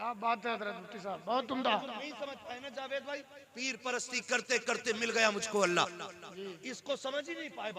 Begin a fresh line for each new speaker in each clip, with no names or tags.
क्या बात है हजरत मुफ्ती साहब, बहुत उम्दा।
नहीं समझ पाए ना जावेद भाई, पीर परस्ती करते करते मिल गया मुझको अल्लाह, इसको समझ ही नहीं पाए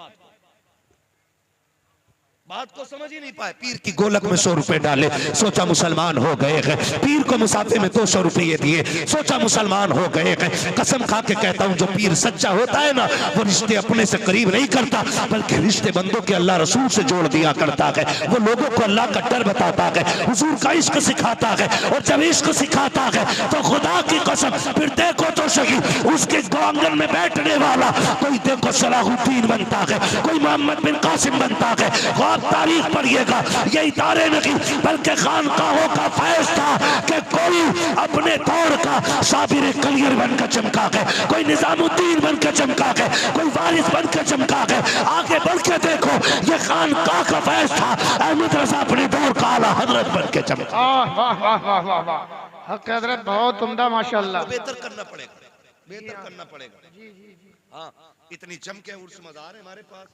बात को समझ ही नहीं पाए। पीर की गोलक में 100 रुपए डाले, सोचा मुसलमान हो गए हैं। पीर को मुसाफे में 200 रुपये दिए, सोचा मुसलमान हो गए हैं। कसम खा के कहता हूँ, जो पीर सच्चा होता है ना, वो रिश्ते अपने से करीब नहीं करता, बल्कि रिश्ते बंदों के अल्लाह रसूल से जोड़ दिया करता है। वो लोगों को अल्लाह का डर बताता है, हुजूर का इश्क सिखाता है, और जब इश्क सिखाता है तो खुदा की कसम, फिर देखो तो सही, उसके आंगन में बैठने वाला कोई देखो सलाहुद्दीन बनता है, कोई मोहम्मद बिन कासिम बनता है। तारीख पढ़िएगा, यही तारे नहीं बल्कि खानकाहों का फैज था कि कोई अपने दौर का साबिर कलियर बनकर चमका है, कोई निजामुद्दीन बनकर चमका है, कोई वारिस बनकर चमका है। आगे बढ़ के देखो, ये खानकाह का फैज था, अहमद रजा अपने दौर का आला हजरत बनकर चमका।
वाह वाह वाह वाह वाह, हक हजरत बहुत उम्दा माशाल्लाह।
बेहतर करना पड़ेगा, बेहतर करना पड़ेगा। जी जी जी। हाँ, इतनी चम के उर्स मजार है हमारे पास,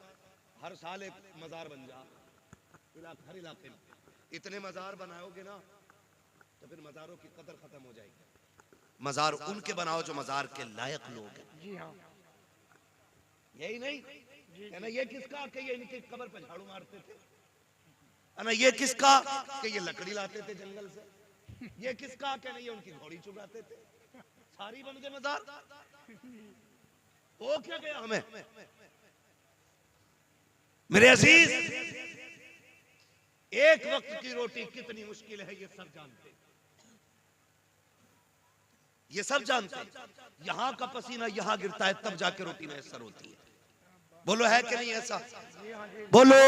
हर साल एक मजार बन जा, हर इलाके में इतने मजार बनाओगे ना तो फिर मजारों की कदर खत्म हो जाएगी। मजार उनके बनाओ जो मजार के लायक लोग हैं।
जी हाँ,
यही नहीं है ना, ये किसका कि ये इनकी कब्र पे झाड़ू मारते थे, है ना, ये किसका कि ये लकड़ी लाते थे जंगल से, ये किसका कि नहीं ये उनकी घोड़ी चुराते थे, सारी बन गए मजार। वो क्या गया हमें मेरे अजीज, एक वक्त की रोटी कितनी मुश्किल है ये सब जानते, ये सब जानते। यहां का पसीना यहां गिरता है तब जाके रोटी मैसर होती है। बोलो है कि नहीं ऐसा? बोलो,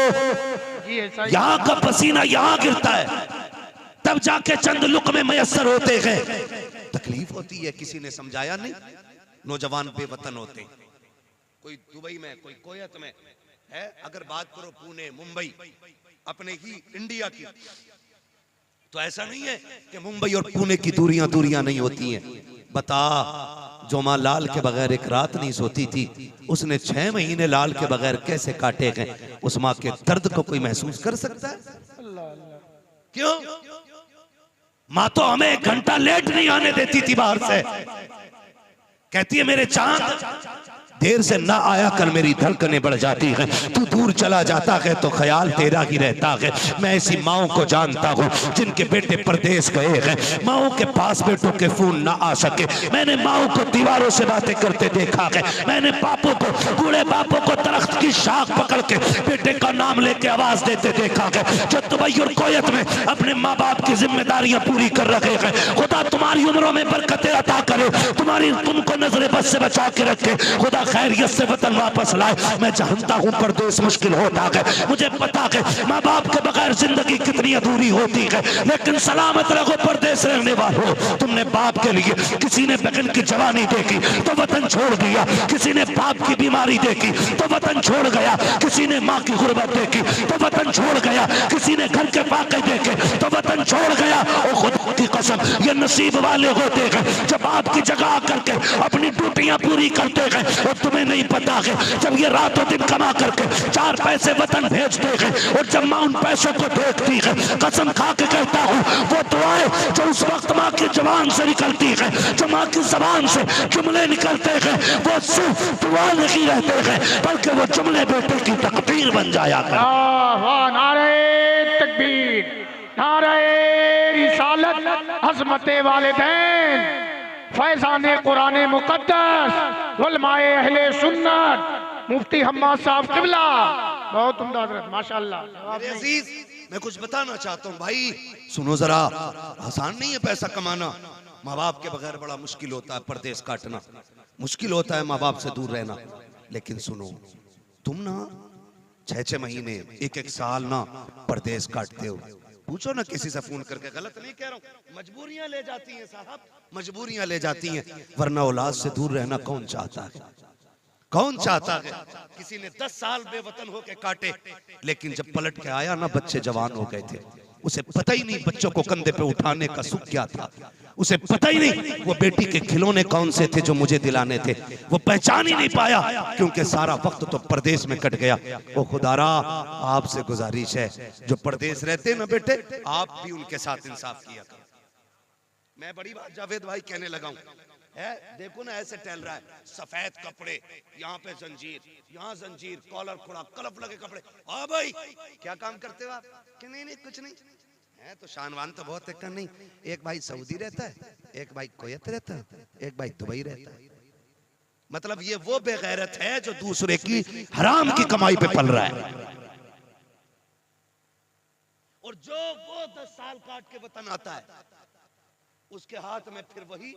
यहां का पसीना यहां गिरता है तब जाके चंद लुक़्मे मैसर होते हैं। तकलीफ होती है, किसी ने समझाया नहीं। नौजवान बेवतन होते, कोई दुबई में, कोई कोयत में है, अगर बात करो पुणे मुंबई अपने ही इंडिया की, तो ऐसा नहीं है कि मुंबई और पुणे की दूरियां दूरियां नहीं होती हैं। बता, जो माँ लाल के बगैर एक रात नहीं सोती थी, उसने 6 महीने लाल के बगैर कैसे काटे गए, उस माँ के दर्द को कोई महसूस कर सकता है? क्यों? माँ तो हमें 1 घंटा लेट नहीं आने देती थी बाहर से, कहती है मेरे चांद देर से ना आया कर, मेरी धड़कनें बढ़ जाती हैं, तू दूर चला जाता है तो ख्याल तेरा ही रहता है। मैं ऐसी माओं को जानता हूँ जिनके बेटे परदेश गए हैं, माओं के पास बेटों के फोन ना आ सके। मैंने माओं को दीवारों से बातें करते देखा है, मैंने बापों को, बूढ़े बापों को दरख्त की शाख पकड़ के बेटे का नाम लेके आवाज देते देखा है, जो दुबई और कोयत में अपने माँ बाप की जिम्मेदारियां पूरी कर रहे हैं। खुदा तुम्हारी उम्रों में बरकतें अता करे, तुमको नजरे बस से बचा के रखे, खुदा खैरियत से वतन वापस लाए। मैं जानता हूँ परदेश मुश्किल होता है, मुझे पता है माँ बाप के बगैर जिंदगी कितनी अधूरी होती है, लेकिन सलामत रहो परदेश रहने वालों। तुमने बाप के लिए, किसी ने बहन की जवानी देखी तो वतन छोड़ दिया, किसी ने बाप की बीमारी देखी तो वतन छोड़ गया, किसी ने माँ की गुर्बत देखी तो वतन छोड़ गया, किसी ने घर के फाके देखे तो वतन छोड़ गया। और खुद की कसम, ये नसीब वाले होते हैं जब आपकी जगह करके अपनी ड्यूटियां पूरी करते हैं। और तुम्हें नहीं पता है, जब ये रातों दिन कमा करके 4 पैसे वतन भेजते हैं, और जब माँ उन पैसों को देखती है, कसम खा के कहता हूँ, वो दुआएं जो उस वक्त माँ की जबान से निकलती है, जो माँ की जबान से जुमले निकलते हैं, वो सिर्फ दुआ नहीं रहते हैं, बल्कि वो जुमले बेटे की तकदीर बन जाया कर।
नारे तकबीर, नारे रिसालत, अज़मते वालिदैन, फैज़ाने कुरान मुक़द्दस, उलमाए अहले सुन्नत, मुफ्ती हम्माद साहब क़िबला, बहुत उम्दा हज़रत माशाअल्लाह।
मेरे अजीज, मैं कुछ बताना चाहता हूँ भाई, सुनो जरा, आसान नहीं है पैसा कमाना। माँ बाप के बगैर बड़ा मुश्किल होता है परदेश काटना, मुश्किल होता है माँ बाप से दूर रहना। लेकिन सुनो, तुम ना 6-6 महीने, 1-1 साल ना परदेश काटते हो। पूछो ना किसी से फोन करके, गलत नहीं कह रहा हूँ, मजबूरियां ले जाती हैं साहब, मजबूरियां ले जाती हैं, वरना औलाद से दूर रहना कौन चाहता है? कौन चाहता है? किसी ने 10 साल बेवतन होके काटे, लेकिन जब पलट के आया ना, बच्चे जवान हो गए थे, उसे पता ही नहीं बच्चों को कंधे पे उठाने का सुख क्या था, उसे पता ही नहीं वो बेटी के खिलौने कौन से थे जो मुझे दिलाने थे, वो पहचान ही नहीं पाया, क्योंकि सारा वक्त तो परदेश में कट गया। वो खुदारा, आपसे गुजारिश है, जो परदेश रहते ना बेटे, आप भी उनके साथ इंसाफ किया करो। मैं बड़ी बात जावेद भाई कहने लगा हूं, है देखो ना ऐसे टहल रहा है, सफेद कपड़े, यहाँ पे जंजीर, यहाँ जंजीर, कॉलर खुड़ा, कलफ लगे कपड़े। हाँ भाई क्या काम करते हो आप? कि नहीं नहीं कुछ नहीं है। तो शानवान तो बहुत है। नहीं, एक भाई सऊदी रहता है, एक भाई कुवैत रहता है, एक भाई दुबई रहता है। मतलब ये वो बेगैरत है जो दूसरे की हराम की कमाई पे पल रहा है। और जो वो 10 साल काट के वतन आता है, उसके हाथ में फिर वही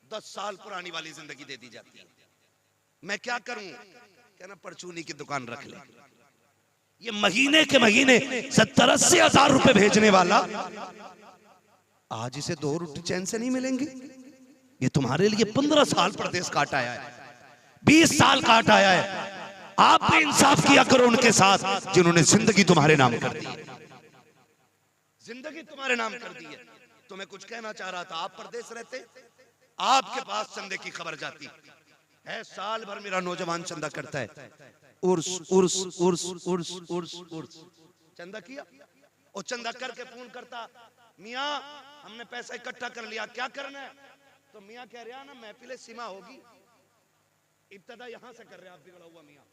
10 साल पुरानी वाली जिंदगी दे दी जाती है। मैं क्या करूं? कहना परचूनी की दुकान रख ले। ये महीने के महीने 70-80 हजार रुपए भेजने वाला आज इसे 2 रोटी चैन से नहीं मिलेंगे। ये तुम्हारे लिए 15 साल प्रदेश काट आया है, 20 साल काट आया है। आप भी इंसाफ किया करो उनके साथ जिन्होंने जिंदगी तुम्हारे नाम कर दी, जिंदगी तुम्हारे नाम कर दी है। तो मैं कुछ कहना चाह रहा था, आप प्रदेश रहते, आपके पास चंदे की खबर जाती है। साल भर मेरा नौजवान चंदा करता है, उर्स उर्स उर्स उर्स उर्स उर्स, चंदा किया और चंदा करके फोन करता, मियाँ हमने पैसा इकट्ठा कर लिया, क्या करना है? तो मियाँ कह रहा ना महफिल सीमा होगी, इब्तदा यहां से कर रहे आप बिगड़ा हुआ मियाँ,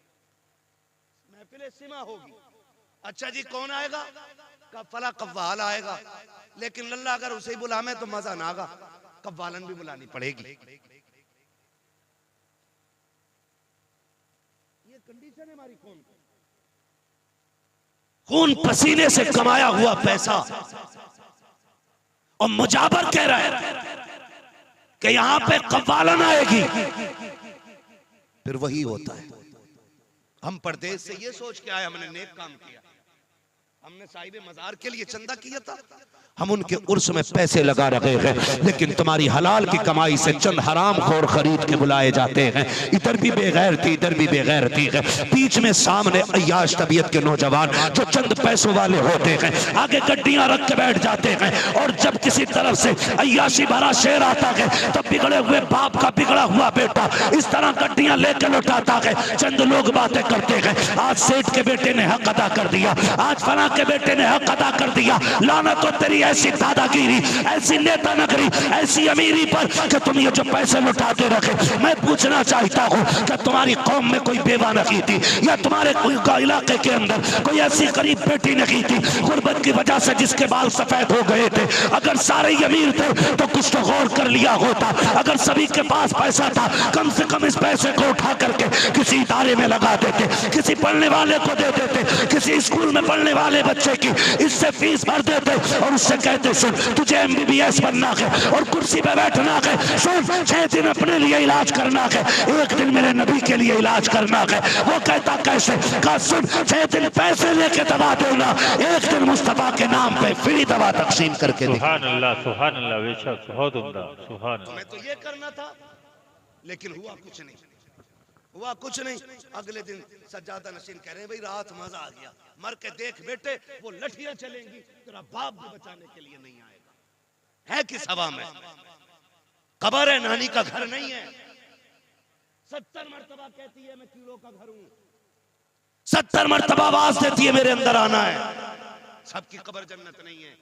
महफिल सीमा होगी। अच्छा जी कौन आएगा? का फला कव्वाल आएगा, लेकिन लल्ला अगर उसे बुला में तो मजा ना आगा, कव्वालन भी बुलानी पड़ेगी। ये कंडीशन है हमारी। खून पसीने से कमाया हुआ पैसा, और मुजाबर कह रहा है कि यहां पे कव्वालन आएगी, फिर वही होता है। हम परदेश से ये सोच के आए हमने नेक काम किया, हमने साहिब मजार के लिए चंदा किया था, हम उनके उर्स में पैसे लगा रहे हैं, लेकिन तुम्हारी हलाल की कमाई से चंद हराम खोर खरीद के बुलाए जाते हैं। इधर भी बेगैरती, इधर भी बेगैरती है। बीच में सामने अय्याश तबीयत के नौजवान जो चंद पैसों वाले होते हैं, आगे गड्डियां रख के बैठ जाते हैं, और जब किसी तरफ से अय्याशी भरा शेर आता है तो बिगड़े हुए बाप का बिगड़ा हुआ बेटा इस तरह गड्डियां लेकर लौटाता है। चंद लोग बातें करते हैं, आज सेठ के बेटे ने हक अदा कर दिया, आज फला के बेटे ने हक अदा कर दिया। लानत तो तेरी ऐसी दादागिरी, ऐसी नेता नगरी, ऐसी अमीरी पर कि तुम ये जो पैसे लुटाते रखे। मैं पूछना चाहता हूँ कि तुम्हारी कौम में कोई बेवा नहीं थी, या तुम्हारे कोई इलाके के अंदर कोई ऐसी गरीब बेटी नहीं थी गुर्बत की वजह से जिसके बाल सफेद हो गए थे? अगर सारे अमीर थे तो कुछ तो गौर कर लिया होता। अगर सभी के पास पैसा था, कम से कम इस पैसे को उठा करके किसी इदारे में लगा देते, किसी पढ़ने वाले को दे देते, किसी स्कूल में पढ़ने वाले बच्चे की इससे फीस भर देते, और उससे कहते सुन तुझे MBBS बनना है और कुर्सी पे बैठना है, सुन 6 दिन अपने लिए इलाज करना है, 1 दिन मेरे नबी के लिए इलाज करना है। वो कहता कैसे? कहा सुन 6 दिन पैसे लेके दवा देना, 1 दिन मुस्तफा के नाम पे फ्री दवा तकसीम करके दे।
सुभान अल्लाह बेशक, बहुत उम्दा, सुभान।
तुम्हें तो ये करना था, लेकिन हुआ कुछ नहीं, हुआ कुछ नहीं। अगले दिन सज्जादा नशीन कह रहे हैं भाई रात मजा आ गया, मर के देख बेटे वो लठियां चलेंगी, तेरा बाप भी बचाने के लिए नहीं आएगा। है किस हवा में? कब्र है, नानी का घर नहीं है। 70 मरतबा कहती है मैं कीड़ों का घर हूं, 70 मरतबा आवाज देती है मेरे अंदर आना है। सबकी कब्र जन्नत नहीं है।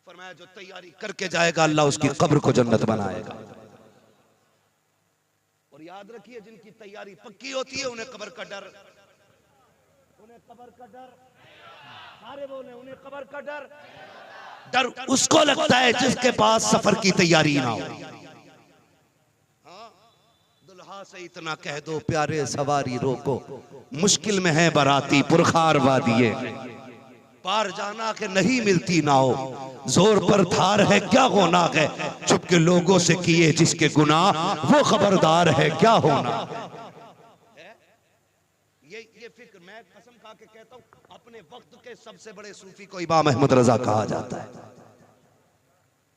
फरमाया जो तैयारी करके जाएगा अल्लाह उसकी कब्र को जन्नत बनाएगा। और याद रखिए जिनकी तैयारी पक्की होती है उन्हें कब्र का डर, उन्हें कब्र का डर, सारे बोले उन्हें कब्र का डर। डर उसको लगता है जिसके पास सफर की तैयारी ना हो। हाँ, दुल्हा से इतना कह दो प्यारे सवारी रोको, मुश्किल में है बराती पुरखार वादिये, पार जाना के नहीं मिलती नाव, जोर पर धार है क्या होना है, चुप के लोगों से किए जिसके गुनाह वो खबरदार है क्या होना। ये फिक्र मैं कसम खा के कहता हूँ, अपने वक्त के सबसे बड़े सूफी को इमाम अहमद रजा कहा जाता है।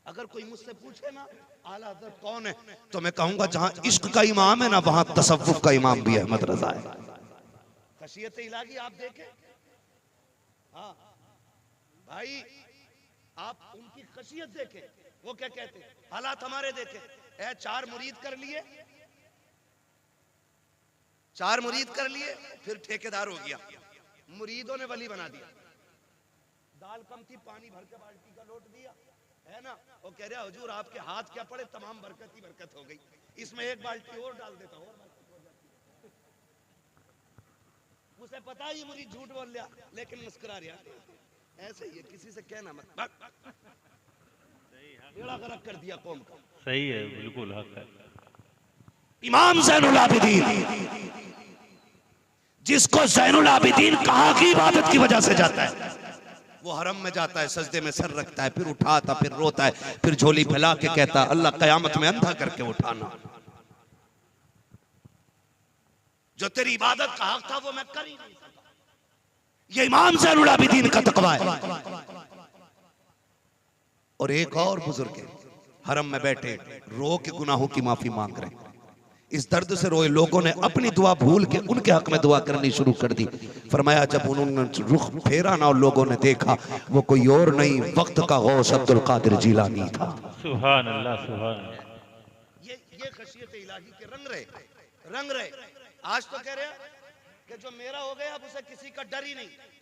अगर कोई मुझसे पूछे ना आला हज़रत कौन है, तो मैं कहूंगा जहां इश्क का इमाम है ना वहां तसव्वुफ का इमाम भी अहमद रजा है। खशियत इलाही आप देखें, हाँ भाई आप उनकी खशियत देखें, वो क्या कहते हैं, हालात हमारे देखें। 4 मुरीद कर लिए, 4 मुरीद कर लिए, फिर ठेकेदार हो गया, मुरीदों ने वली बना दिया। दाल कम थी, पानी भर के बाल्टी का लोट दिया, है ना। वो कह रहा हुजूर आपके हाथ क्या पड़े, तमाम बरकत ही बरकत हो गई, इसमें एक बाल्टी और डाल देता और बरकत हो जाती। उसे पता ही मुझे झूठ बोल लिया, लेकिन मुस्कुरा रहा। ऐसे ही है, किसी से कहना मत, बेड़ा गर्क कर दिया कौम का।
सही है, बिल्कुल हक है।
इमाम ज़ैनुल आबिदीन, जिसको ज़ैनुल आबिदीन कहा की इबादत की वजह से जाता है, वो हरम में जाता है, सजदे में सर रखता है, फिर उठाता, फिर रोता है, फिर झोली फैला के कहता है अल्लाह कयामत में अंधा करके उठाना। जो तेरी इबादत का हक था वो मैं कर ही नहीं सका। ये इमाम ज़ैनुल आबिदीन का तकवा है। और एक और बुजुर्ग है, हरम में बैठे रो के गुनाहों की माफी मांग रहे हैं। इस दर्द से रोए लोगों ने अपनी दुआ भूल के उनके हक में दुआ करनी शुरू कर दी। फरमाया जब उन्होंने रुख फेरा ना और लोगों ने देखा वो कोई और नहीं, वक्त का गौस अब्दुल कादिर जीलानी था।
सुभान अल्लाह, सुभान अल्लाह।
ये खशियत इलाही के रंग रहे। आज तो कह रहे हैं कि जो मेरा हो गया अब उसे किसी का डर ही नहीं है।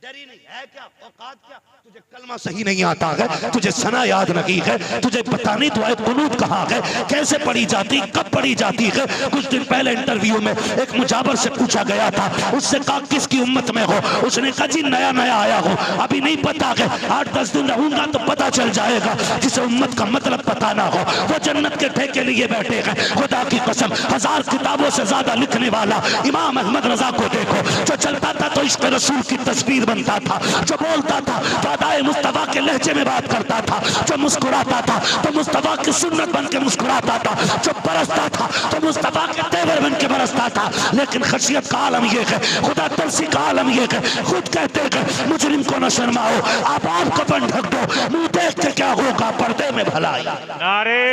क्या औकात, क्या तुझे कलमा सही नहीं आता है, तुझे सना याद नहीं है, तुझे पता नहीं दुआए कुनूत कहाँ है, कैसे पढ़ी जाती, कब पढ़ी जाती है। कुछ दिन पहले इंटरव्यू में एक मुजावर से पूछा गया था, उससे कहा किसकी उम्मत में हो, उसने कहा जी नया आया हो, अभी नहीं पता है, 8-10 दिन रहूंगा तो पता चल जाएगा। जिसे उम्मत का मतलब पता ना हो वो जन्नत के ठेके लिए बैठे हैं। खुदा की कसम 1000 किताबों से ज्यादा लिखने वाला इमाम अहमद रजा को देखो, जो चलता था तो इश्क रसूल की तस्वीर बनता था, जो बोलता था तो अदाए मुस्तफा के लहजे में बात करता था, जो मुस्कुराता था तो मुस्तफा की सुन्नत बन के मुस्कुराता था, जो बरसता था तो मुस्तफा के तेवर बन के बरसता था। लेकिन खशियत का आलम यह है, खुदा तरसी का आलम यह है, खुद कहते हैं मुजरिम को न शर्माओ, आप कफन ढक दो, मुंह देख के क्या होगा पर्दे में भलाई।
नारे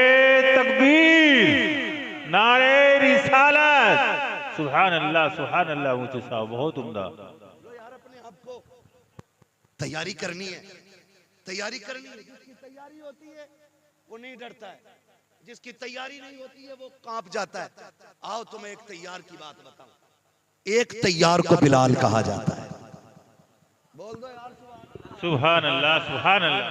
तकबीर, नारे रिसालत, सुभान अल्लाह, सुभान अल्लाह। मुझे साहब बहुत उम्दा।
तैयारी करनी है। जिसकी तैयारी होती है वो नहीं डरता है, जिसकी तैयारी नहीं होती है वो कांप जाता है। आओ तुम्हें एक तैयार की बात बताऊं। एक तैयार को बिलाल कहा जाता है। बोल दो यार
सुभान अल्लाह, सुभान अल्लाह,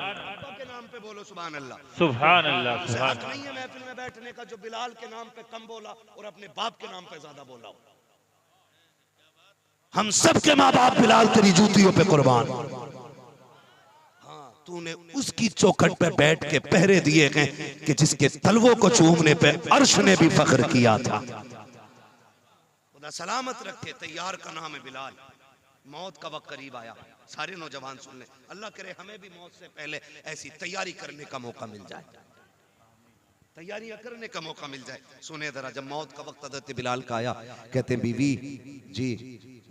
के नाम पे बोलो सुभान अल्लाह,
सुभान अल्लाह, सुभान।
नहीं है महफिल में बैठने का जो बिलाल के नाम पे कम बोला और अपने बाप के नाम पे ज्यादा बोला। हम सब के माँ बाप बिलाल तेरी जूतियों पे कुर्बान। तूने उसकी चौखट पे बैठ के पहरे दिए हैं कि जिसके तलवों को चूमने पे अर्श ने भी फख्र किया था। खुदा सलामत रखे। तैयार का नाम है बिलाल। मौत का वक्त करीब आया, सारे नौजवान सुन ले, अल्लाह करे हमें भी मौत से पहले ऐसी तैयारी करने का मौका मिल जाए, तैयारियां करने का मौका मिल जाए। सुने जरा, जब मौत का वक्त हज़रत बिलाल का आया, कहते बीवी जी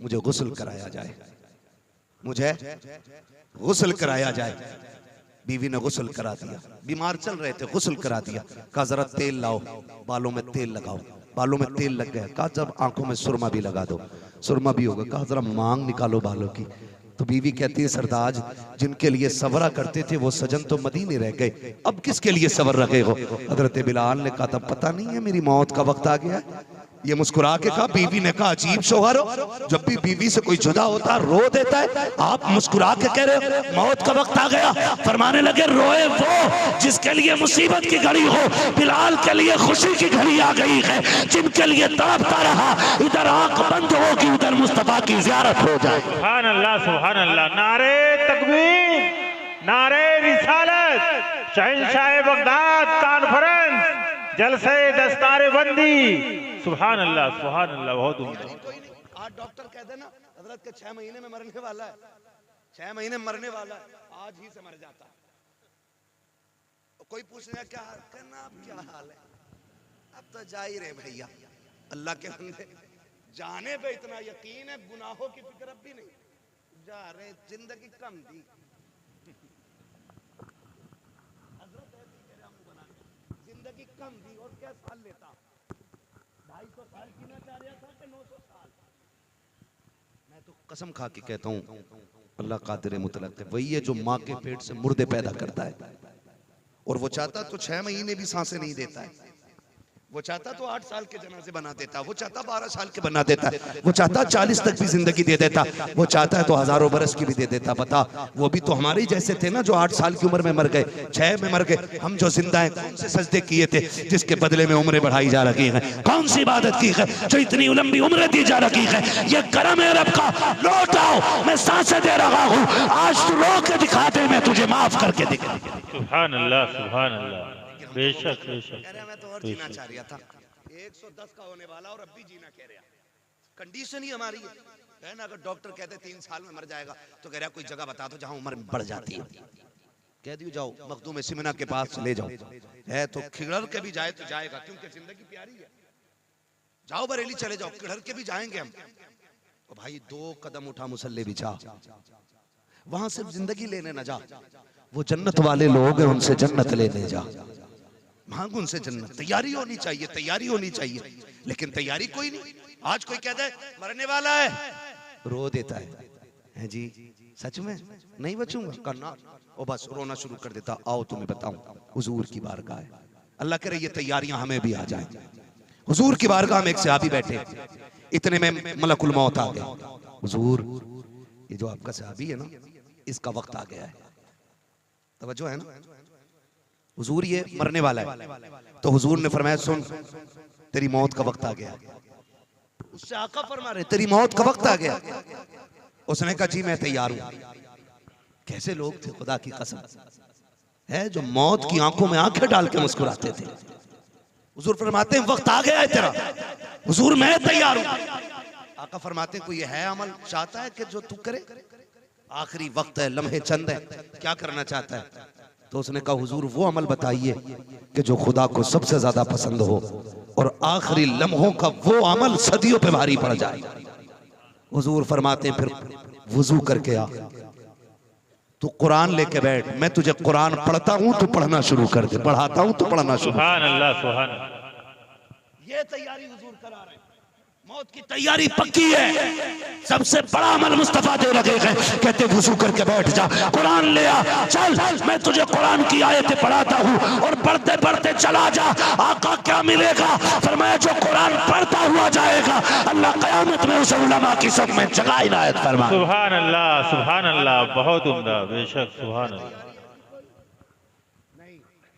मुझे गुस्ल कराया जाए, मुझे गुस्ल कराया जाए। बीवी ने गुस्ल करा दिया। बीमार चल रहे थे, गुस्ल करा दिया। कहा जरा तेल लाओ, बालों में तेल लगाओ। बालों में तेल लग गया। कहा जब आंखों में सुरमा भी लगा दो, सुरमा भी होगा। कहा जरा मांग निकालो बालों की। तो बीवी कहती है सरदार जिनके लिए सवरा करते थे वो सजन तो मदीने रह गए, अब किसके लिए सवर रखे हो। हजरत बिलाल ने कहा था पता नहीं है मेरी मौत का वक्त आ गया। ये मुस्कुरा के कहा। बीवी ने कहा अजीब शौहर हो, जब भी बीवी से कोई जुदा होता रो देता है, आप मुस्कुरा के कह रहे हो मौत का वक्त आ गया। फरमाने लगे रोए वो जिसके लिए मुसीबत की घड़ी हो। बिलाल के लिए खुशी की घड़ी आ गई है, जिनके लिए तड़पता रहा इधर आंख बंद होगी उधर मुस्तफा की ज़ियारत हो जाए।
सुभान अल्लाह, सुभान अल्लाह। नारे तकबीर, नारे रिसालत, शहंशाह बगदाद कॉन्फ्रेंस, जलसे दस्तारे बंदी। सुभान अल्लाह, सुभान अल्लाह। बहुत उम्दा।
आज डॉक्टर कह देना हजरत के 6 महीने में मरने वाला है, 6 महीने में मरने वाला है, आज ही से मर जाता है। कोई पूछेगा क्या हाल, कहना अब क्या हाल है, अब तो जा ही रहे भैया। अल्लाह के बंदे जाने पे इतना यकीन है, गुनाहों की फिक्र अब भी नहीं, जा रहे, जिंदगी कम दी। जिंदगी कम दी और क्या साल लेता, 250 साल जीना चाह रहा था कि 900 साल। मैं तो कसम खा के कहता हूँ अल्लाह कादिर मुतलक है, वही है जो माँ के पेट से मुर्दे पैदा करता है और वो चाहता तो 6 महीने भी सांसें नहीं देता है। वो चाहता तो 8 साल के जनाजे बना देता, वो चाहता 12 साल के बना देता, वो चाहता 40 तक भी जिंदगी दे देता, वो चाहता है तो हजारों बरस की भी दे देता। बता, वो भी तो हमारे ही जैसे थे ना, जो 8 साल की उम्र में मर गए, 6 में मर गए। हम जो जिंदा हैं कौन से सजदे किए थे जिसके बदले में उम्रें बढ़ाई जा रही हैं? कौन सी इबादत की है जो इतनी लंबी उम्रें दी जा रही है? ये करम है रब का, लौट आओ, मैं सांसें दे रहा हूँ, आज तू रो के दिखा दे, मैं तुझे माफ करके दिखा।
सुभान अल्लाह, सुभान अल्लाह। बेशक बेशक।
कह रहा मैं तो और जीना चाह रहा था, 110 का होने वाला और अब भी जीना कह रहा। कंडीशन ही हमारी है ना। अगर डॉक्टर कहते 3 साल में मर जाएगा तो कह रहा कोई जगह बता दो जहां उम्र बढ़ जाती है। कह दियो जाओ मखदूम सिमना के पास ले जाओ, है तो खिड़र के भी जाए तो जाएगा, क्योंकि जिंदगी प्यारी है। जाओ बरेली चले जाओ, खिड़र के भी जाएंगे हम। तो भाई 2 कदम उठा मुसल्ले बिछा, वहां सिर्फ जिंदगी लेने न जा, वो जन्नत वाले लोग हैं, उनसे जन्नत लेने जा, मांग उनसे जन्नत। तैयारी होनी चाहिए, तैयारी होनी चाहिए, लेकिन तैयारी कोई नहीं। आज कोई कहता है मरने वाला है, रो देता है जी, सच में नहीं बचूंगा, करना और बस रोना शुरू कर देता। आओ तुम्हें बताऊं, हुजूर की बारगाह है, अल्लाह करे ये तैयारियां हमें भी आ जाए। हुजूर की बारगाह में एक सहाबी बैठे, इतने में मलकुल मौत आ गए। हुजूर, ये जो आपका सहाबी है ना, इसका वक्त आ गया है, तवज्जो है ना, हुजूर ये मरने वाला है। तो हुजूर ने फरमाया सुन, तेरी मौत का वक्त आ गया। उससे आका फरमा रहे तेरी मौत का वक्त आ गया। उसने कहा जी मैं तैयार हूं। कैसे लोग थे खुदा की कसम, है जो मौत की आंखों में आंखें डाल के मुस्कुराते थे। हुजूर फरमाते हैं वक्त आ गया है तेरा। हुजूर मैं तैयार हूं। आका फरमाते हैं कोई है अमल चाहता है कि जो तू करे? आखिरी वक्त है, लम्हे चंद है, क्या करना चाहता है? तो उसने कहा हुजूर वो अमल बताइए कि जो खुदा को सबसे ज्यादा पसंद हो और आखिरी लम्हों का वो अमल सदियों पे भारी पड़ जाए। हुजूर फरमाते हैं फिर वुजू करके आ, तू कुरान लेके बैठ, मैं तुझे कुरान पढ़ता हूं, तू पढ़ना शुरू कर दे, पढ़ाता हूं, तू पढ़ना शुरू।
सुभान अल्लाह, सुभान अल्लाह।
ये तैयारी हुजूर करा रहे हैं, मौत की तैयारी पक्की है। सबसे बड़ा अमल मुस्तफा दे रखे हैं, कहते वुजू करके बैठ जा, कुरान ले आ, चल मैं तुझे कुरान की आयतें पढ़ाता हूँ और पढ़ते पढ़ते चला जा। आका क्या मिलेगा? फरमाया जो कुरान पढ़ता हुआ जाएगा अल्लाह क़यामत में उसे उलमा की सब में जगह इनायत फरमा।
सुभान अल्लाह, सुभान अल्लाह, बहुत उम्दा, बेशक सुभान अल्लाह।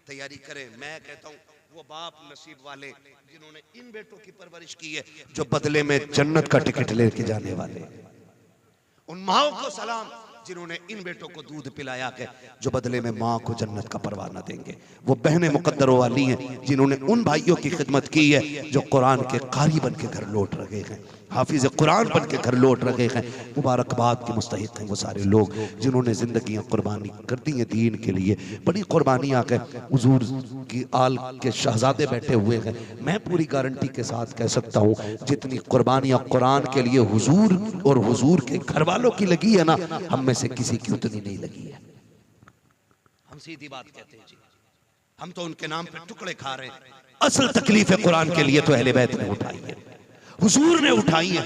तैयारी करें। मैं कहता हूँ वो बाप नसीब वाले जिन्होंने इन बेटों की परवरिश की है, जो बदले में जन्नत का टिकट लेके जाने वाले। उन माओ को सलाम जिन्होंने इन बेटों को दूध पिलाया है, जो बदले में माँ को जन्नत का परवाना देंगे। वो बहनें मुकद्दरों वाली हैं जिन्होंने उन भाइयों की खिदमत की है जो कुरान के कारी बन के घर लौट रहे हैं, हाफिज कुरान बन के घर लौट रहे हैं। मुबारकबाद के मुस्तहिक हैं वो सारे लोग जिन्होंने जिंदगियां कुर्बानी कर दी हैं दीन के लिए। बड़ी कुर्बानियां के हुजूर की आल के शहजादे बैठे हुए हैं। मैं पूरी गारंटी के साथ कह सकता हूँ जितनी कुर्बानियां कुरान के लिए हुजूर और हुजूर के घर वालों की लगी है ना, हम में से किसी की उतनी नहीं लगी है। हम सीधी बात कहते हैं जी, हम तो उनके नाम पे टुकड़े खा रहे हैं। असल तकलीफ है कुरान के लिए तो अहले बैत ने उठाई है, हुजूर ने उठाई है।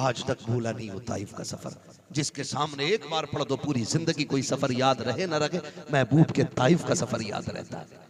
आज तक भूला नहीं वो ताइफ का सफर, जिसके सामने एक बार पढ़ दो पूरी जिंदगी कोई सफर याद रहे न रहे, महबूब के ताइफ का सफर याद रहता है,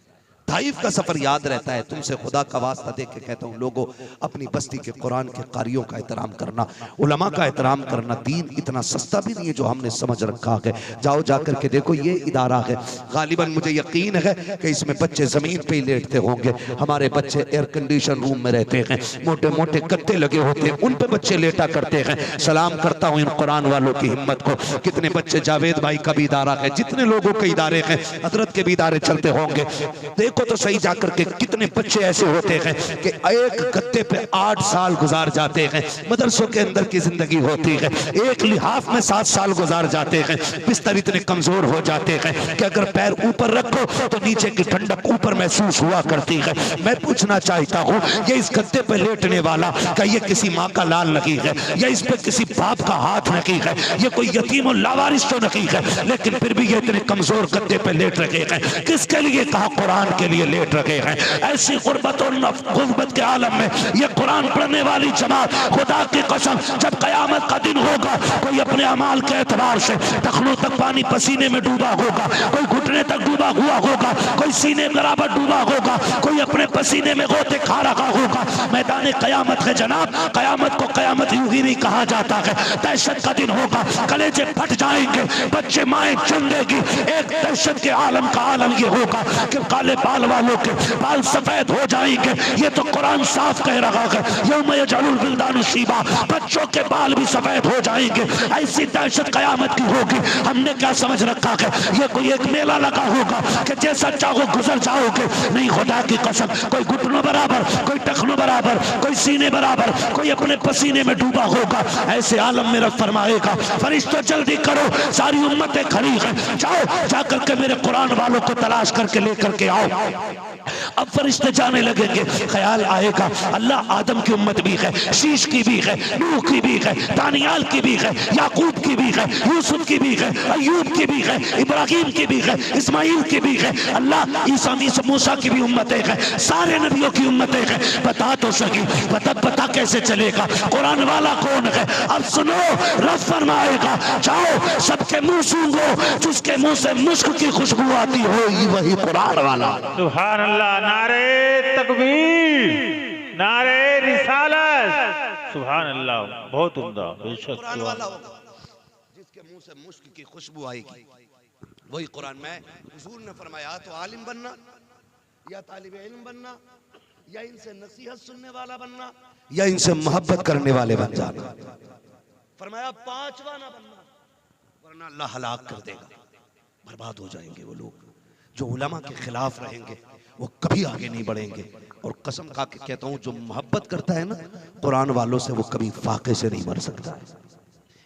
ताइफ का सफर याद रहता है। तुमसे खुदा का वास्ता दे के कहता हूँ लोगों, अपनी बस्ती के कुरान के कारियों का एहतराम करना, उलमा का एहतराम करना। दीन इतना सस्ता भी नहीं है जो हमने समझ रखा है। जाओ जाकर के देखो, ये इदारा है, गालिबन मुझे यकीन है कि इसमें बच्चे जमीन पे ही लेटते होंगे। हमारे बच्चे एयर कंडीशन रूम में रहते हैं, मोटे मोटे गद्दे लगे होते हैं, उन पे बच्चे लेटा करते हैं। सलाम करता हूँ इन कुरान वालों की हिम्मत को। कितने बच्चे, जावेद भाई का भी इदारा है, जितने लोगों के इदारे हैं, हजरत के भी इदारे चलते होंगे। देखो तो सही जाकर के कितने बच्चे ऐसे होते हैं कि एक गद्दे पे 8 साल गुजार जाते हैं। मदरसों के अंदर की जिंदगी होती है, एक लिहाफ में 7 साल गुजार जाते हैं। बिस्तर इतने कमजोर हो जाते हैं कि अगर पैर ऊपर रखो तो नीचे की ठंडक ऊपर महसूस हुआ करती है। मैं पूछना चाहता हूँ, ये इस गद्दे पे लेटने वाला क्या ये किसी माँ का लाल नहीं है, या इस पे किसी बाप का हाथ नहीं है, ये कोई यतीम और लावारिस तो नहीं है, लेकिन फिर भी ये इतने कमजोर गद्दे पे लेट रहे हैं। किसके लिए कहा? कुरान के लिए लेट रखे हैं। ऐसी गुर्बत और गुर्बत के आलम में ये कुरान पढ़ने वाली जमात, खुदा की कसम जब कयामत का दिन होगा, कोई अपने अमाल के एतबार से टखनों तक पानी पसीने में डूबा होगा, कोई घुटने तक डूबा हुआ होगा, कोई सीने बराबर डूबा होगा, कोई अपने पसीने में गोते खा रखा होगा। मैदान कयामत है जनाब, कयामत को कयामत यूं ही नहीं कहा जाता है। दहशत का दिन होगा, कलेजे फट जाएंगे, बच्चे माएं चुन देगी। एक दहशत के आलम का आलम ये होगा कि काले बाल वालों के बाल सफेद हो जाएंगे। ये तो कुरान साफ कह रहा है, यौम यजअलुल विल्दानु शीबा, बच्चों के बाल भी सफेद हो जाएंगे। ऐसी दहशत कयामत की होगी। हमने क्या समझ रखा है ये कोई एक मेला लगा होगा कि जैसा चाहो गुजर जाओगे। नहीं, खुदा की कसम, कोई घुटनों बराबर, कोई टखनों बराबर, कोई सीने बराबर, कोई अपने पसीने में डूबा होगा। ऐसे आलम में रब फरमाएगा, फरिश्तों जल्दी करो, सारी उम्मतें खड़ी हैं, जाओ जाकर के मेरे कुरान वालों को तलाश करके लेकर के आओ। अब फरिश्ते जाने लगेंगे, ख्याल आएगा अल्लाह आदम की उम्मत भी है, शीश की भी है, नूह की भी है, दानियाल की भी है, याकूब की भी है, यूसुफ की भी है, अय्यूब की भी है, इब्राहिम की भी है, इस्माइल की भी है, अल्लाह ईसा मूसा की भी उम्मतें हैं, सारे नबियों की उम्मतें हैं। बता तो सही, पता कैसे चलेगा कुरान वाला कौन है? अब सुनो, रब फरमाएगा जाओ सबके मुंह सूंघो, जिसके मुंह से मुश्क की खुशबू आती होगी वही कुरान वाला।
सुभान अल्लाह, नारे तकबीर, नारे रिसालत, सुभान अल्लाह, बहुत उम्दा। बेशक
कुरान वाला होगा जिसके मुंह से मुश्क की खुशबू आएगी वही कुरान में। हुजूर ने फरमाया तो आलिम बनना या तालिब इल्म बनना या इनसे नसीहत सुनने वाला बनना या इनसे मोहब्बत करने वाले बन जाना। फरमाया पांचवा ना बनना वरना अल्लाह हलाक कर देगा, बर्बाद हो जाएंगे वो लोग। जो उलमा के खिलाफ रहेंगे वो कभी आगे नहीं बढ़ेंगे। और कसम खा के कहता हूं, जो मोहब्बत करता है ना कुरान वालों से, वो कभी फाके से नहीं मर सकता है।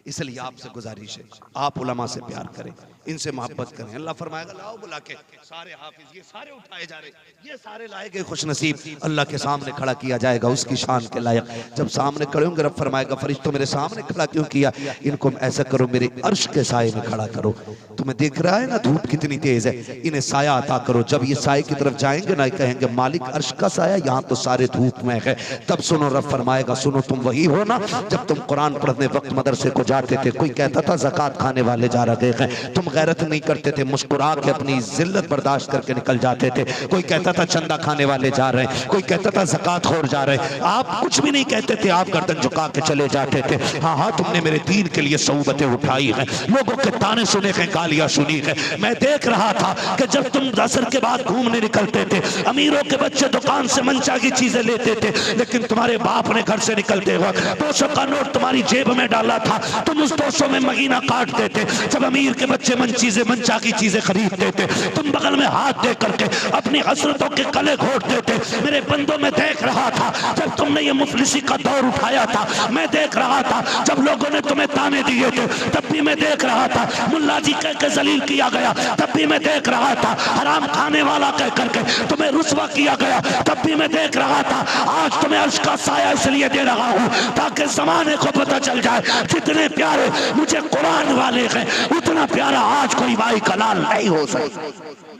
इसलिए आपसे गुजारिश है, आप उलमा से प्यार करें, इनसे मोहब्बत करें। अल्लाह फरमाएगा लाओ बुला के सारे हाफिज, ये सारे उठाए जा रहे, ये सारे लाए गए खुश नसीब, अल्लाह के सामने खड़ा किया जाएगा उसकी शान के लायक। जब सामने खड़े होंगे रब फरमाएगा फरिश्तों मेरे सामने खड़ा क्यों किया? इनको ऐसा करो मेरे अर्श के साए में खड़ा करो। तुम्हें देख रहा है ना धूप कितनी तेज है, इन्हें साया अता करो। जब ये साए की तरफ जाएंगे ना कहेंगे मालिक अर्श का साया, यहाँ तो सारे धूप में है। तब सुनो रब फरमाएगा सुनो तुम वही हो ना जब तुम कुरान पढ़ने वक्त मदरसे को जाते थे, कोई कहता था ज़कात खाने वाले जा रहे हैं, तुम गैरत नहीं करते थे, मुस्कुरा के अपनी जिल्लत बर्दाश्त करके निकल जाते थे। कोई कहता था चंदा खाने वाले जा रहे हैं, कोई कहता था ज़कात खोर जा रहे हैं, आप कुछ भी नहीं कहते थे, आप गर्दन झुका के चले जाते थे। हाँ हाँ तुमने मेरे दीन के लिए सऊबतें उठाई हैं, लोगों के ताने सुने हैं, गालियां सुनी है। मैं देख रहा था कि जब तुम असर के बाद घूमने निकलते थे, अमीरों के बच्चे दुकान से मनचा की चीजें लेते थे, लेकिन तुम्हारे बाप ने घर से निकलते वक्त 200 का नोट तुम्हारी जेब में डाला था, तुम उस 200 में महीना काटते थे। जब अमीर के बच्चे मनचा की चीजें खरीदते थे, तुम बगल में हाथ दे करके अपनी हसरतों के कले घोटते थे। मेरे बंदों में देख रहा था जब तुमने ये मुफलिसी का दौर उठाया था, मैं देख रहा था जब लोगों ने तुम्हें ताने दिए थे, तब भी मैं देख रहा था मुल्ला जी कह के जलील किया गया, तब भी मैं देख रहा था हराम खाने वाला कह करके तुम्हें रुस्वा किया गया, तब भी मैं देख रहा था। आज तुम्हें अर्श का साया इसलिए दे रहा हूं ताकि जमाने को पता चल जाए जितने प्यारे मुझे कुरान वाले हैं उतना प्यारा आज कोई भाई कलाल नहीं हो सकता।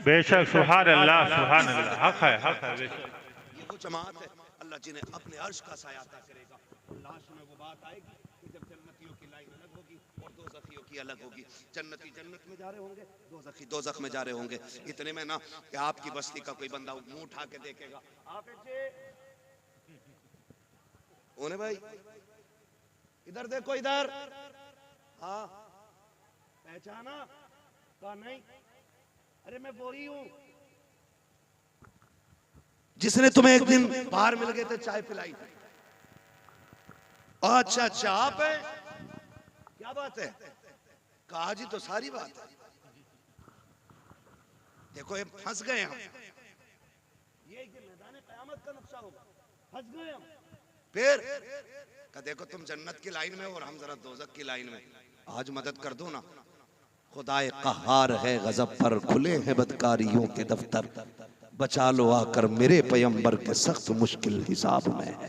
बेशक सुभान अल्लाह, सुभान अल्लाह, हक है, हक है। बेशक
ये वो जमात है अल्लाह जिन्हें अपने अर्श का साया अता करेगा। लाश में वो बात आएगी कि जब जन्नतियों की लाइन अलग होगी और दोज़खियों की अलग होगी। जन्नती जन्नत में जा रहे होंगे, दोज़खी दोज़ख में जा रहे होंगे। इतने में ना कि आपकी बस्ती का कोई बंदा मुंह उठा के देखेगा, ओने भाई इधर देखो, इधर, हाँ पहचाना का नहीं? अरे मैं वही हूं जिसने तुम्हें एक दिन बाहर मिल गए थे, चाय पिलाई। अच्छा अच्छा आप है, क्या बात है? कहा जी तो सारी बात है। देखो ये फंस गए हम, ये मैदान क़यामत का नक्शा होगा, फंस गए हम। फिर का देखो तुम जन्नत की लाइन में और हम जरा दोज़ख की लाइन में, आज मदद कर दो ना। खुदाए क़हार है गज़ब पर, खुले हैं बदकारियों के दफ्तर, बचा लो आकर मेरे पैगंबर के सख्त मुश्किल हिसाब में है।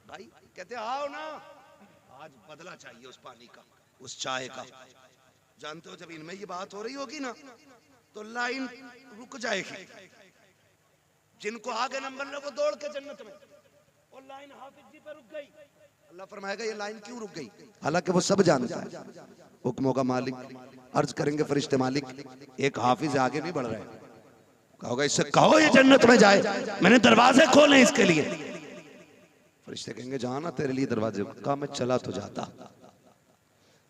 भाई कहते आओ ना, आज बदला चाहिए उस पानी का, उस चाय का। जानते हो जब इनमें ये बात हो रही होगी ना तो लाइन रुक जाएगी, जिनको आगे नंबर ले वो दौड़ के जन्नत में, और लाइन हाफिज जी पे रुक गई। अल्लाह फरमाएगा ये लाइन क्यों रुक गई? हालांकि वो सब जानता है, हुक्मों का मालिक। अर्ज करेंगे फरिश्ते मालिक एक हाफिज आगे नहीं बढ़ रहा है, कहोगा इससे कहो ये जन्नत में जाए, मैंने दरवाजे खोले इसके लिए। फरिश्ते कहेंगे जाना तेरे लिए दरवाजे, कहा मैं चला तो जाता,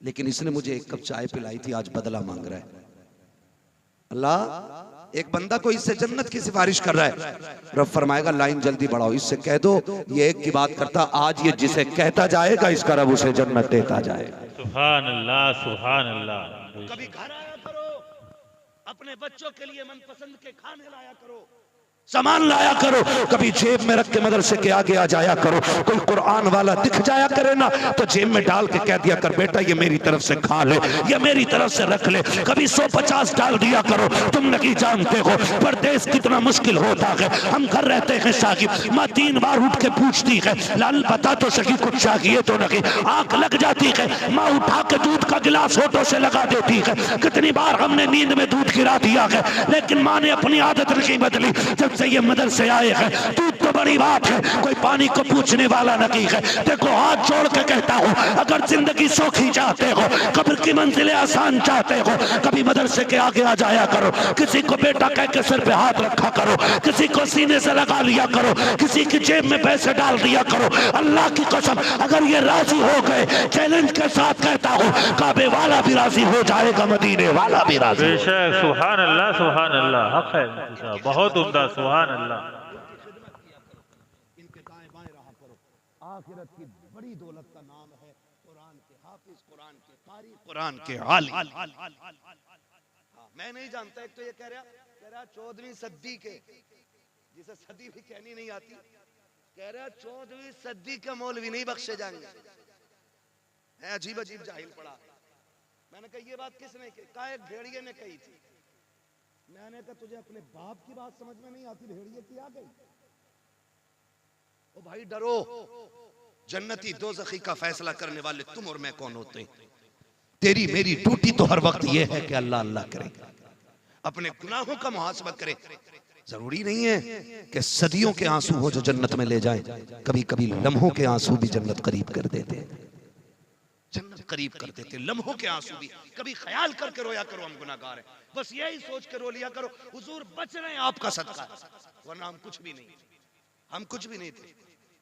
लेकिन इसने मुझे एक कप चाय पिलाई थी, आज बदला मांग रहा है। अल्लाह एक बंदा को इससे जन्नत की सिफारिश कर रहा है, रब फरमाएगा लाइन जल्दी बढ़ाओ, इससे कह दो ये एक की बात करता, आज ये जिसे कहता जाएगा इसका रब उसे जन्नत देता जाएगा।
सुभान अल्लाह, सुभान अल्लाह।
कभी घर आया करो, अपने बच्चों के लिए मनपसंद के खाने लाया करो, सामान लाया करो, कभी जेब में रख के मदरसे के आगे आ जाया करो। कोई कुरान वाला दिख जाया करे ना तो जेब में डाल के कह दिया कर बेटा ये मेरी तरफ से खा ले, ये मेरी तरफ से रख ले। कभी 150 डाल दिया करो। तुम नहीं जानते हो परदेश कितना मुश्किल होता है। हम घर रहते हैं साहिब, माँ 3 बार उठ के पूछती है लाल बता तो सही कुछ चाहिए तो नहीं, आंख लग जाती है, माँ उठा के दूध का गिलास होठों से लगा देती है। कितनी बार हमने नींद में दूध गिरा दिया है, लेकिन माँ ने अपनी आदत नहीं बदली। जब से ये मदरसे आए हैं दूध तो बड़ी बात है, कोई पानी को पूछने वाला नहीं है। देखो हाथ जोड़ के कहता हूँ, अगर जिंदगी सौखी चाहते हो, कब्र की मंजिलें आसान चाहते हो, कभी मदरसे के आगे आ जाया करो। किसी को बेटा कह के सिर पे हाथ रखा करो, किसी को सीने से लगा लिया करो, किसी की जेब में पैसे डाल दिया करो। अल्लाह की कसम अगर ये राजी हो गए, चैलेंज के साथ कहता हूँ काबे वाला भी राजी हो जाएगा, मदीने वाला भी राजी।
बेशक सुभान अल्लाह, सुभान अल्लाह। हक है, बहुत उम्दा, सुभान अल्लाह।
इनके दाएं बाएं रहा करो। आखिरत की बड़ी दौलत का नाम है कुरान के हाफिज, कुरान के कारी, कुरान के आलिम। मैं नहीं जानता, एक तो ये कह रहा 14वीं सदी के, जिसे सदी भी कहनी नहीं आती, कह रहा 14वीं सदी के मौलवी नहीं बख्शे जाएंगे। है अजीब अजीब जाहिल पड़ा। मैंने कहा ये बात किसने कही? कहा एक भेड़िए ने कही थी। मैंने कहा तुझे अपने बाप की बात समझ में नहीं आती, भेड़िए की आ गई। ओ भाई डरो, जन्नती दोज़खी का फैसला करने वाले तुम और मैं कौन होते हैं? तेरी मेरी ड्यूटी तो हर वक्त ये है कि अल्लाह अल्लाह करे, अपने गुनाहों का मुहासबा करे। जरूरी नहीं है कि सदियों के आंसू हो जो जन्नत में ले जाए, कभी कभी लम्हों के आंसू भी जन्नत करीब कर देते हैं, जन्नत करीब कर देते। लम्हों के आंसू भी कभी ख्याल करके रोया करो, हम गुनाहगार हैं, बस यही सोच के रो लिया करो हुजूर बच रहे हैं आपका सदका, वरना हम कुछ भी नहीं, हम कुछ भी नहीं थे,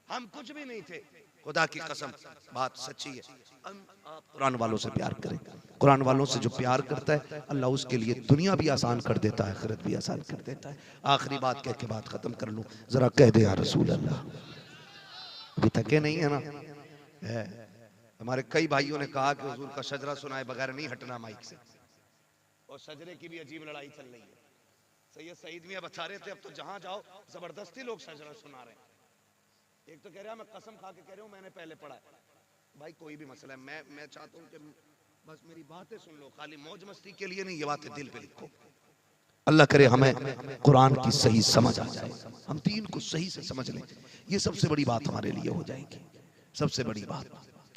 हम कुछ भी नहीं थे। खुदा की कसम बात सच्ची है। आप कुरान वालों से प्यार करें, कुरान वालों से जो प्यार करता है अल्लाह उसके लिए दुनिया भी आसान कर देता है, आखिरत भी आसान कर देता है। आखिरी बात कह के बात खत्म कर लूं, जरा कह दे या रसूल अल्लाह। अभी थके नहीं है ना? है। हमारे कई भाइयों ने कहा कि हुजूर का शजरा सुनाए बगैर नहीं हटना माइक से, और शजरे की भी अजीब लड़ाई चल रही है। सैयद सईद मियां बता रहे थे अब तो जहां जाओ जबरदस्ती लोग शजरा सुना रहे हैं। एक तो कह रहा मैं कसम खा के कह रहा हूं मैंने पहले पढ़ा है। भाई कोई भी मसला है, मैं चाहता हूं कि बस मेरी बातें सुन लो, खाली मौज मस्ती के लिए नहीं, ये बातें दिल पे लिखो। अल्लाह करे हमें कुरान की सही समझ आ जाए, हम दीन को सही से समझ लें, ये सबसे बड़ी बात हमारे लिए हो जाएगी, सबसे बड़ी बात।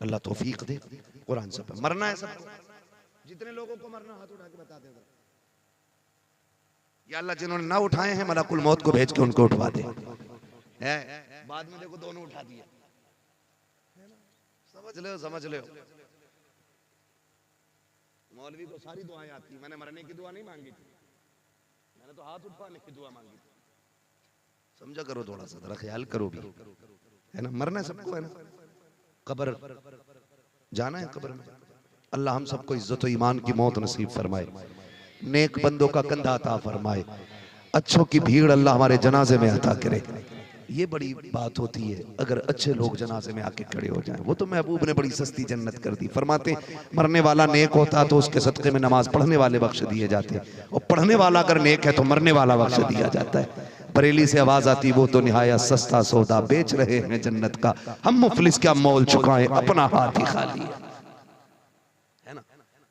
अल्लाह तौफीक दे। कुरान से मरना है सबको, जितने लोगों को मरना हाथ उठा के बता देगा। या अल्लाह जिन्होंने ना उठाए हैं मलकुल मौत को भेज के उनको उठवा दे। है बाद में देखो दोनों उठा दिया, समझ लो समझ लो। मौलवी को सारी दुआएं आती, मैंने मरने की दुआ नहीं मांगी थी, मैंने तो हाथ उठाने की दुआ मांगी थी। समझा करो, थोड़ा सा जरा ख्याल करो भी, है ना? मरना सबको है ना, कब्र जाना है कब्र में। अल्लाह हम सबको इज्जत और ईमान की मौत नसीब फरमाए, नेक बंदों का कंधा अता फरमाए, अच्छों की भीड़ अल्लाह हमारे जनाजे में अता करे। ये बड़ी बात होती है अगर अच्छे लोग जनाजे में आके खड़े हो जाएं। वो तो महबूब ने बड़ी सस्ती जन्नत कर दी। फरमाते मरने वाला नेक होता तो उसके सदक़े में नमाज पढ़ने वाले बख्श दिए जाते, और पढ़ने वाला अगर नेक है तो मरने वाला बख्श दिया जाता है। बरेली से आवाज आती वो तो निहाया सस्ता सौदा बेच रहे हैं जन्नत का, हम मुफलिस क्या मोल चुकाएं अपना हाथ ही खाली है ना।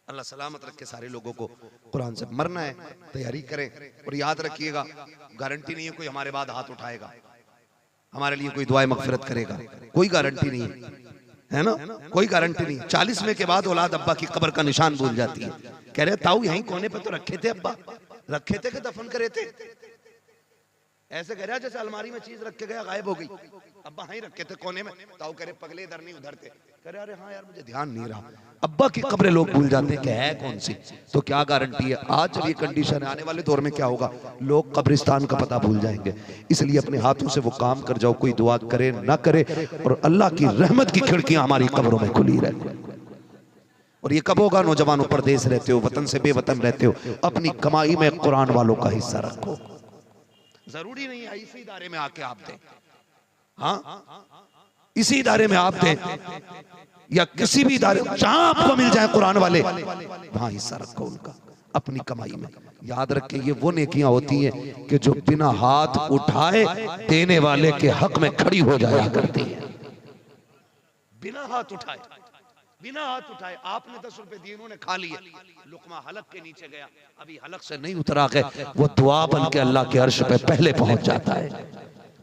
अल्लाह सलामत रखे सारे लोगों को। कुरान से मरना है, तैयारी करें, और याद रखिएगा गारंटी नहीं है कोई हमारे बाद हाथ उठाएगा, हमारे लिए कोई दुआए मगफिरत करेगा, कोई गारंटी नहीं है ना, कोई गारंटी नहीं। 40 में के बाद औलाद अब्बा की कब्र का निशान भूल जाती है, कह रहे ताऊ यहीं कोने पे तो रखे थे अब्बा, रखे थे कि दफन करे थे, ऐसे कह रहा जैसे अलमारी में चीज रख के गया गायब हो गई। अब्बा हाँ ही रखे थे कोने में, ताऊ कह रहे पगले इधर नहीं उधर थे। कह रहे अरे हाँ यार मुझे ध्यान नहीं रहा। अब्बा की कब्रें लोग भूल जाते हैं कि है कौन सी, तो क्या गारंटी है आज जब ये कंडीशन है, आने वाले दौर में क्या होगा, लोग कब्रिस्तान का पता भूल जाएंगे। इसलिए अपने हाथों से वो काम कर जाओ, कोई दुआ करे ना करे, और अल्लाह की रहमत की खिड़कियां हमारी कब्रों में खुली रहे। और ये कब होगा, नौजवानों परदेश रहते हो, वतन से बेवतन रहते हो, अपनी कमाई में कुरान वालों का हिस्सा रखो। जरूरी नहीं है इसी इदारे में आके आप दें, हाँ इसी इदारे में आप दें, या किसी भी इदारे जहां आपको मिल जाए कुरान वाले, वहां हिस्सा रखो उनका अपनी कमाई में। याद रखें ये वो नेकियां होती हैं कि जो बिना हाथ उठाए देने वाले के हक में खड़ी हो जाया करती है। बिना हाथ उठाए, बिना हाथ उठाए आपने 10 रुपए दिए, उन्होंने खा लिए, लुकमा हलक के नीचे गया, अभी हलक से नहीं उतरा के वो दुआ बन के अल्लाह के अर्श पे पहले पहुंच जाता है,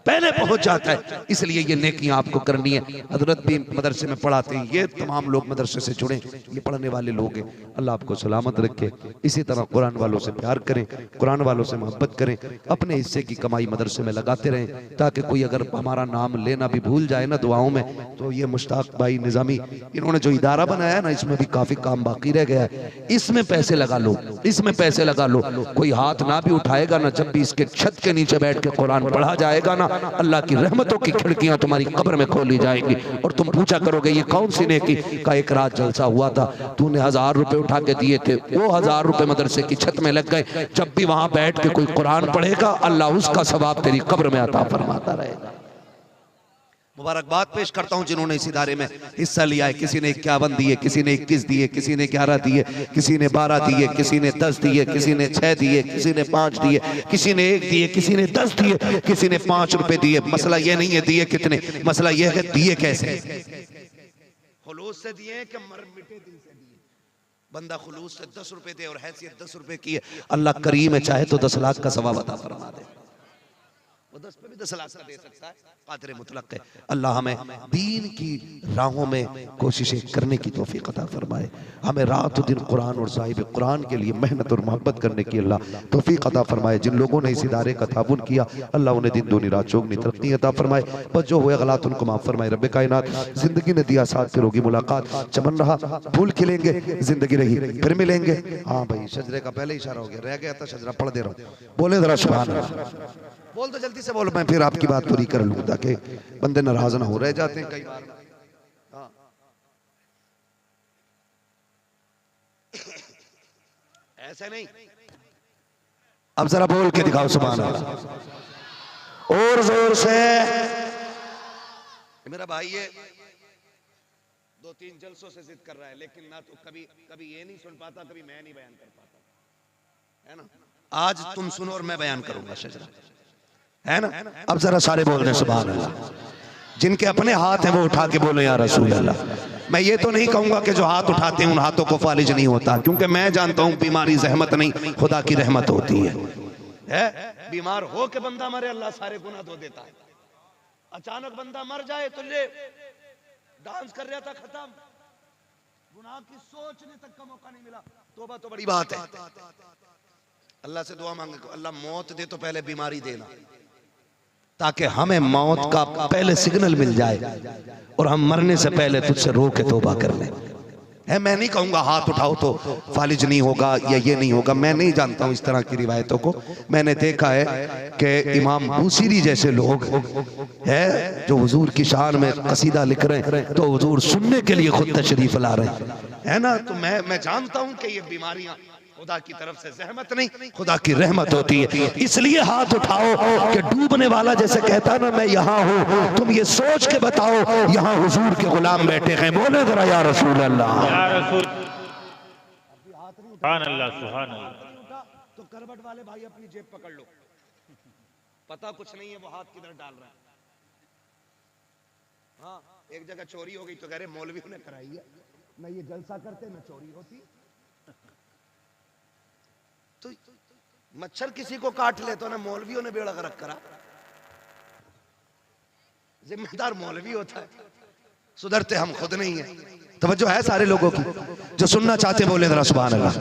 पहले पहुंच जाता है। इसलिए ये नेकियां आपको करनी है। हजरत भी मदरसे में पढ़ाते हैं, ये तमाम लोग मदरसे से जुड़े, ये पढ़ने वाले लोग हैं। अल्लाह आपको सलामत रखे। इसी तरह कुरान वालों से प्यार करें, कुरान वालों से मोहब्बत करें, अपने हिस्से की कमाई मदरसे में लगाते रहें, ताकि कोई अगर हमारा नाम लेना भी भूल जाए ना दुआओं में, तो ये मुश्ताक भाई निजामी इन्होंने जो इदारा बनाया ना, इसमें भी काफी काम बाकी रह गया है, इसमें पैसे लगा लो, इसमें पैसे लगा लो। कोई हाथ ना भी उठाएगा ना, जब भी इसके छत के नीचे बैठ के कुरान पढ़ा जाएगा ना, अल्लाह की रहमतों की खिड़कियां तुम्हारी कब्र में खोली जाएंगी। और तुम पूछा करोगे ये कौन सी नेकी का, एक रात जलसा हुआ था, तूने 1000 रुपए उठा के दिए थे, वो 1000 रुपए मदरसे की छत में लग गए। जब भी वहां बैठ के कोई कुरान पढ़ेगा, अल्लाह उसका सवाब तेरी कब्र में अता फरमाता रहेगा। मुबारकबाद पेश करता हूं जिन्होंने इस इदारे में हिस्सा लिया है। किसी ने 51 दिए, किसी ने 21 दिए, किसी ने 11 दिए, किसी ने 12 दिए, किसी ने 10 दिए, किसी ने 6 दिए, किसी ने 5 दिए, किसी ने 1 दिए, किसी ने 10 दिए, किसी ने 5 रुपए दिए। मसला ये नहीं है दिए कितने, मसला ये है दिए कैसे। खुलूस से दिए कि मर मिटे दिल से दिए। बंदा खुलूस से 10 रुपए दे और हैसियत 10 रुपए की है, अल्लाह करीम है, चाहे तो 10 लाख का सवाब अता फरमा दे। वो 10 पे भी 10 लाख का दे सकता है, कादिर मुतलक है। अल्लाह हमें दीन की राहों में कोशिशें करने की तौफीक अता फरमाए, हमें रात दिन कुरान और साहिब कुरान के लिए मेहनत और मोहब्बत करने की अल्लाह तौफीक अता फरमाए। जिन लोगों ने इस इदारे का ताबुन किया, अल्लाह उन्हें दिन दूनी रात चौगनी तरक्की अता फरमाए, बस जो हुए गलत उनको माफ फरमाए। रब्बे कायनात जिंदगी ने दिया साथ, फिर होगी मुलाकात, चमन रहा फूल खिलेंगे, जिंदगी रही फिर मिलेंगे। हाँ भाई शजरे का पहले इशारा हो गया, रह गया था शजरा, पढ़ दे रहा हूँ, बोले जरा सुभान अल्लाह। बोल तो जल्दी से बोलो, मैं फिर आपकी बात पूरी कर लूं, ताकि बंदे नाराज ना हो, रह जाते हैं कई बार। हाँ। ऐसे नहीं, अब जरा बोल के दिखाओ सुभान अल्लाह और जोर से। मेरा भाई ये 2-3 जलसों से जिद कर रहा है, लेकिन ना तो कभी कभी ये नहीं सुन पाता, कभी मैं नहीं बयान कर पाता, है ना। आज तुम सुनो और मैं बयान करूंगा शजरा, है ना। अब जरा सारे बोल रहे सुभान अल्लाह। जिनके अपने हाथ हैं वो उठा के बोले या रसूल अल्लाह। मैं ये तो नहीं कहूंगा कि जो हाथ उठाते हैं उन हाथों को फालिज नहीं होता, क्योंकि मैं जानता हूं बीमारी जहमत नहीं, खुदा की रहमत होती है। बीमार हो के बंदा मरे, अल्लाह सारे गुनाह धो देता है। अचानक बंदा मर जाए तो ले डांस कर रहा था, खत्म, गुनाह की सोचने तक का मौका नहीं मिला। तौबा तो बड़ी बात है। अल्लाह से दुआ मांगे, अल्लाह मौत दे तो पहले बीमारी देना, ताकि हमें मौत का पहले सिग्नल मिल जाए और हम मरने से पहले तुझसे रो के तौबा कर लें। है मैं नहीं कहूंगा हाथ उठाओ तो फालिज नहीं होगा या ये नहीं होगा, मैं नहीं जानता हूं इस तरह की रिवायतों को। मैंने देखा है कि इमाम बूसीरी जैसे लोग है जो हुजूर की शान में कसीदा लिख रहे हैं, तो हुजूर सुनने के लिए खुद तशरीफ ला रहे हैं, है ना। तो मैं जानता हूं कि ये बीमारियां खुदा की तरफ से जहमत नहीं, खुदा की रहमत होती है। इसलिए हाथ उठाओ कि डूबने वाला जैसे कहता ना मैं यहाँ हूँ, तुम ये सोच के बताओ यहाँ हुजूर के गुलाम बैठे हैं, बोले जरा या रसूल अल्लाह,
या रसूल। सुभान अल्लाह, सुभान अल्लाह।
तो करबट वाले भाई अपनी जेब पकड़ लो, पता कुछ नहीं है वो हाथ किधर डाल रहा है। हाँ, एक जगह चोरी हो गई तो कह रहे मौलवियों ने कराई है, न ये जलसा करते न चोरी होती। तो मच्छर किसी को काट ले तो ना मौलवियों ने बेड़ा गर्क करा, जिम्मेदार मौलवी होता है, सुधरते हम खुद नहीं है। तवज्जो है सारे लोगों की? जो सुनना चाहते बोले जरा सुभान अल्लाह।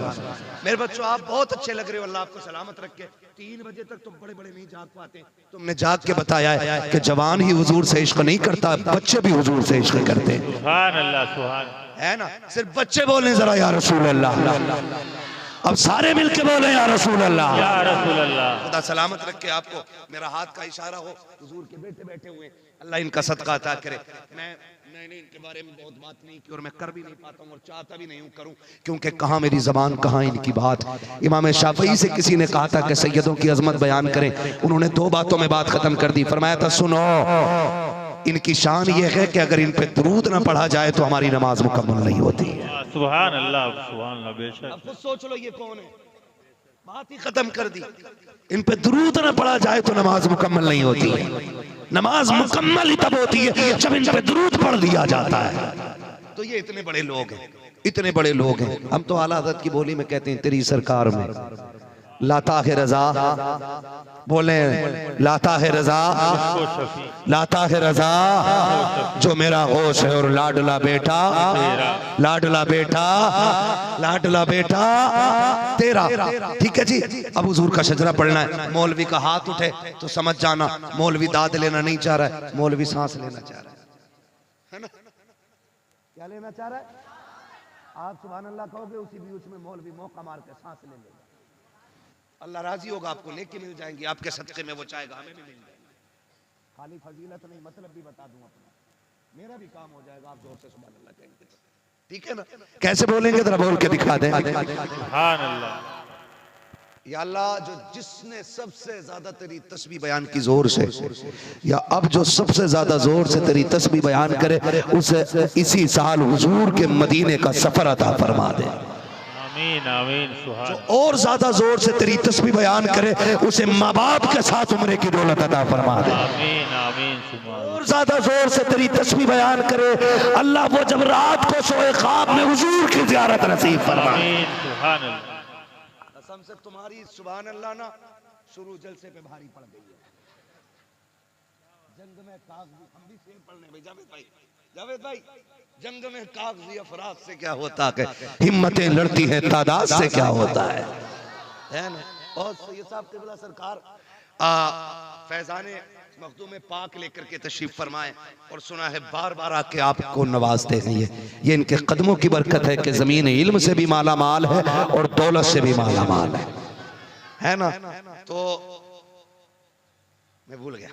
मेरे बच्चों आप बहुत अच्छे लग रहे हो, अल्लाह आपको सलामत रखे। 3 बजे तक तुम बड़े बड़े नहीं जाग पाते, तुमने जाग के बताया है कि जवान ही हुजूर से इश्क नहीं करता, बच्चे भी हुजूर से इश्क करते हैं।
सुभान अल्लाह, सुभान
है ना? सिर्फ बच्चे बोले जरा या रसूल अल्लाह, अब सारे मिलके बोले या रसूल अल्लाह,
या रसूल अल्लाह।
खुदा सलामत रखे आपको। मेरा हाथ का इशारा हो, हुजूर के बेटे बैठे हुए, अल्लाह इनका सदका अता करे। मैंने इनके बारे में बहुत बात नहीं की और मैं कर भी नहीं पाता हूँ और चाहता भी नहीं हूँ करूँ, क्योंकि कहाँ मेरी जबान कहाँ इनकी बात। इमाम शाफई से किसी ने कहा था कि सैयदों की अजमत बयान करें, उन्होंने 2 बातों में बात खत्म कर दी। फरमाया था सुनो, इनकी शान ये है कि अगर इन पे दुरूद ना पढ़ा जाए तो हमारी नमाज मुकम्मल नहीं होती है।
सुभान अल्लाह, सुभान अल्लाह, बेशक।
अब खुद सोच लो ये कौन है, बात ही खत्म कर दी। इन पे दुरूद ना पढ़ा जाए तो नमाज मुकम्मल नहीं होती है। नमाज मुकम्मल ही तब होती है जब इन पे दुरूद पढ़ दिया जाता है। तो ये इतने बड़े लोग हैं, इतने बड़े लोग हैं। हम तो आला हज़रत की बोली में कहते हैं तेरी सरकार में लाता है रजा, बोले लाता है रजा, लाता है रजा जो मेरा होश है और लाडला बेटा, लाडला बेटा, लाडला बेटा तेरा। ठीक है जी। अब हुजूर का शजरा पढ़ना है, मौलवी का हाथ उठे तो समझ जाना मौलवी दाद लेना नहीं चाह रहा है, मौलवी सांस लेना चाह रहा है ना? क्या लेना चाह रहा है? आप सुभान अल्लाह कहोगे, उसी बीच में मौलवी मौका मार के सांस ले लेगा। अल्लाह राजी होगा, आपको नेकी मिल जाएंगी, आपके सदके में वो चाहेगा हमें भी मिल जाएगी। खाली फजीलत नहीं, मतलब भी बता दूं अपना, मेरा भी काम हो जाएगा, आप जोर से सुभान अल्लाह कहेंगे तो। ठीक है ना? कैसे बोलेंगे जरा बोल के दिखा दें।
सुभान अल्लाह।
या अल्लाह जो जिसने सबसे ज्यादा तेरी तस्बीह बयान की जोर से, या अब जो सबसे ज्यादा जोर से तेरी तस्बीह बयान करे उसे इसी साल हुजूर के मदीने का सफर अता फरमा दे।
आमीन आमीन।
जो और ज्यादा जोर से तेरी तस्बीह बयान करे उसे माँ बाप के साथ उम्रे की दौलत अता फरमा दे।
आमीन आमीन।
और ज्यादा जोर से तेरी तस्बीह बयान करे अल्लाह वो जब रात को सोए ख्वाब में हुजूर की ज़ियारत नसीब फरमा।
आमीन। सुभान अल्लाह।
कसम से तुम्हारी सुभान अल्लाह ना शुरू जलसे पे भारी पड़ गई है। जंग में कागजी, हम भी शेर पढ़ने भाई जावेद भाई, जावेद भाई, जंग में कागजी अफराद से क्या होता है, हिम्मतें लड़ती हैं तादाद से क्या होता है ना? और सैयद साहब क़िबला सरकार फैजाने मखदूम पाक लेकर के तशरीफ फरमाए और सुना है बार बार आके आपको नवाजते हैं। ये इनके कदमों की बरकत है कि जमीन इल्म से भी माला माल है और दौलत से भी माला माल है ना? तो मैं भूल गया।